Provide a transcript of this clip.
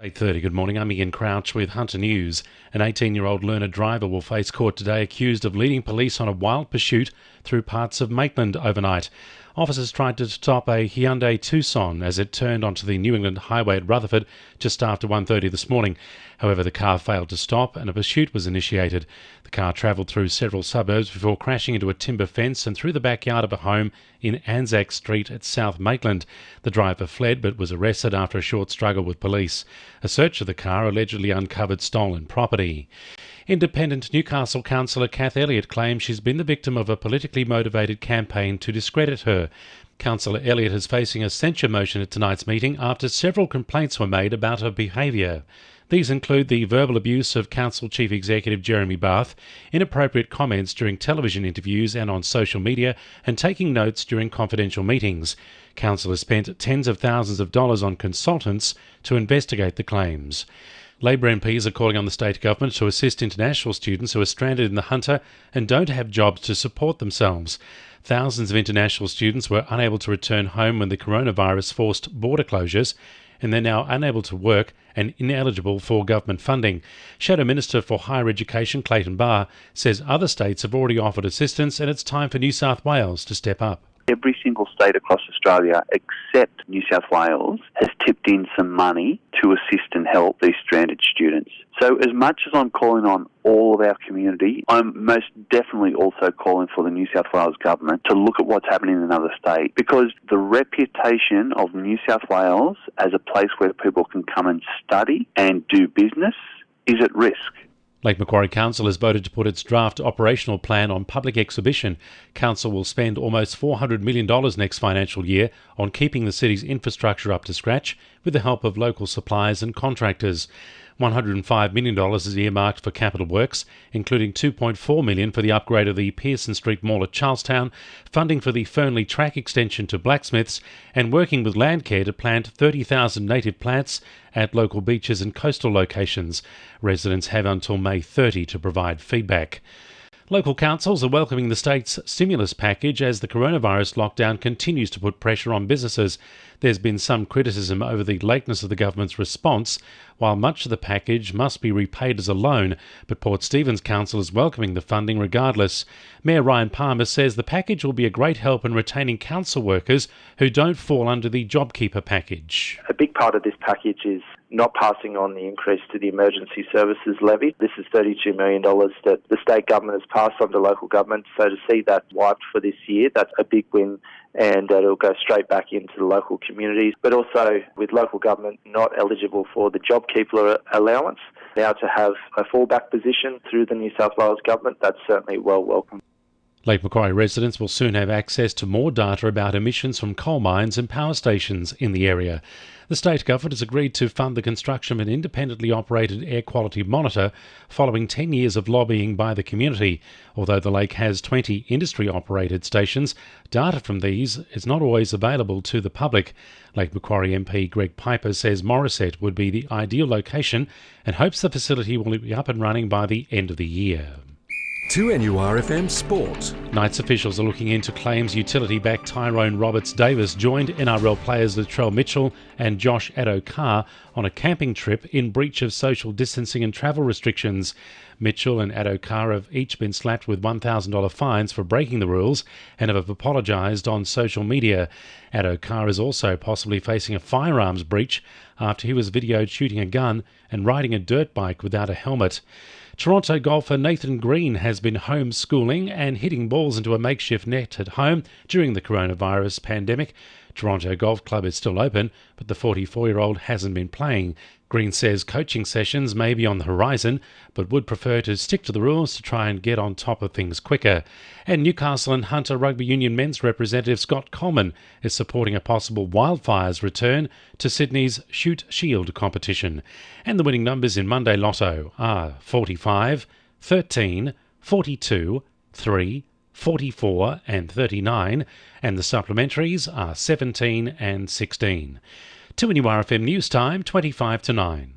8:30, good morning. I'm Ian Crouch with Hunter News. An 18-year-old learner driver will face court today accused of leading police on a wild pursuit through parts of Maitland overnight. Officers tried to stop a Hyundai Tucson as it turned onto the New England Highway at Rutherford just after 1:30 this morning. However, the car failed to stop and a pursuit was initiated. The car travelled through several suburbs before crashing into a timber fence and through the backyard of a home in Anzac Street at South Maitland. The driver fled but was arrested after a short struggle with police. A search of the car allegedly uncovered stolen property. Independent Newcastle councillor Kath Elliott claims she's been the victim of a politically motivated campaign to discredit her. Councillor Elliott is facing a censure motion at tonight's meeting after several complaints were made about her behaviour. These include the verbal abuse of Council Chief Executive Jeremy Bath, inappropriate comments during television interviews and on social media, and taking notes during confidential meetings. Council has spent tens of thousands of dollars on consultants to investigate the claims. Labor MPs are calling on the state government to assist international students who are stranded in the Hunter and don't have jobs to support themselves. Thousands of international students were unable to return home when the coronavirus forced border closures, and they're now unable to work and ineligible for government funding. Shadow Minister for Higher Education Clayton Barr says other states have already offered assistance and it's time for New South Wales to step up. Every single state across Australia, except New South Wales, has tipped in some money to assist and help these stranded students. So as much as I'm calling on all of our community, I'm most definitely also calling for the New South Wales government to look at what's happening in another state, because the reputation of New South Wales as a place where people can come and study and do business is at risk. Lake Macquarie Council has voted to put its draft operational plan on public exhibition. Council will spend almost $400 million next financial year on keeping the city's infrastructure up to scratch with the help of local suppliers and contractors. $105 million is earmarked for capital works, including $2.4 million for the upgrade of the Pearson Street Mall at Charlestown, funding for the Fernley track extension to Blacksmiths, and working with Landcare to plant 30,000 native plants at local beaches and coastal locations. Residents have until May 30 to provide feedback. Local councils are welcoming the state's stimulus package as the coronavirus lockdown continues to put pressure on businesses. There's been some criticism over the lateness of the government's response, while much of the package must be repaid as a loan, but Port Stephens Council is welcoming the funding regardless. Mayor Ryan Palmer says the package will be a great help in retaining council workers who don't fall under the JobKeeper package. A big part of this package is not passing on the increase to the emergency services levy. This is $32 million that the state government has passed on to local governments. So to see that wiped for this year, that's a big win, and it'll go straight back into the local communities. But also with local government not eligible for the JobKeeper allowance, now to have a fallback position through the New South Wales government, that's certainly well welcome. Lake Macquarie residents will soon have access to more data about emissions from coal mines and power stations in the area. The state government has agreed to fund the construction of an independently operated air quality monitor following 10 years of lobbying by the community. Although the lake has 20 industry-operated stations, data from these is not always available to the public. Lake Macquarie MP Greg Piper says Morisset would be the ideal location and hopes the facility will be up and running by the end of the year. 2NURFM Sport. Knights officials are looking into claims utility back Tyrone Roberts-Davis joined NRL players Latrell Mitchell and Josh Addo-Carr on a camping trip in breach of social distancing and travel restrictions. Mitchell and Addo-Carr have each been slapped with $1,000 fines for breaking the rules and have apologised on social media. Addo-Carr is also possibly facing a firearms breach after he was videoed shooting a gun and riding a dirt bike without a helmet. Toronto golfer Nathan Green has been homeschooling and hitting balls into a makeshift net at home during the coronavirus pandemic. Toronto Golf Club is still open, but the 44-year-old hasn't been playing. Green says coaching sessions may be on the horizon, but would prefer to stick to the rules to try and get on top of things quicker. And Newcastle and Hunter Rugby Union men's representative Scott Coleman is supporting a possible Wildfires return to Sydney's Shoot Shield competition. And the winning numbers in Monday Lotto are 45, 13, 42, 3, 44 and 39, and the supplementaries are 17 and 16. 2NURFM News Time, 25 to 9.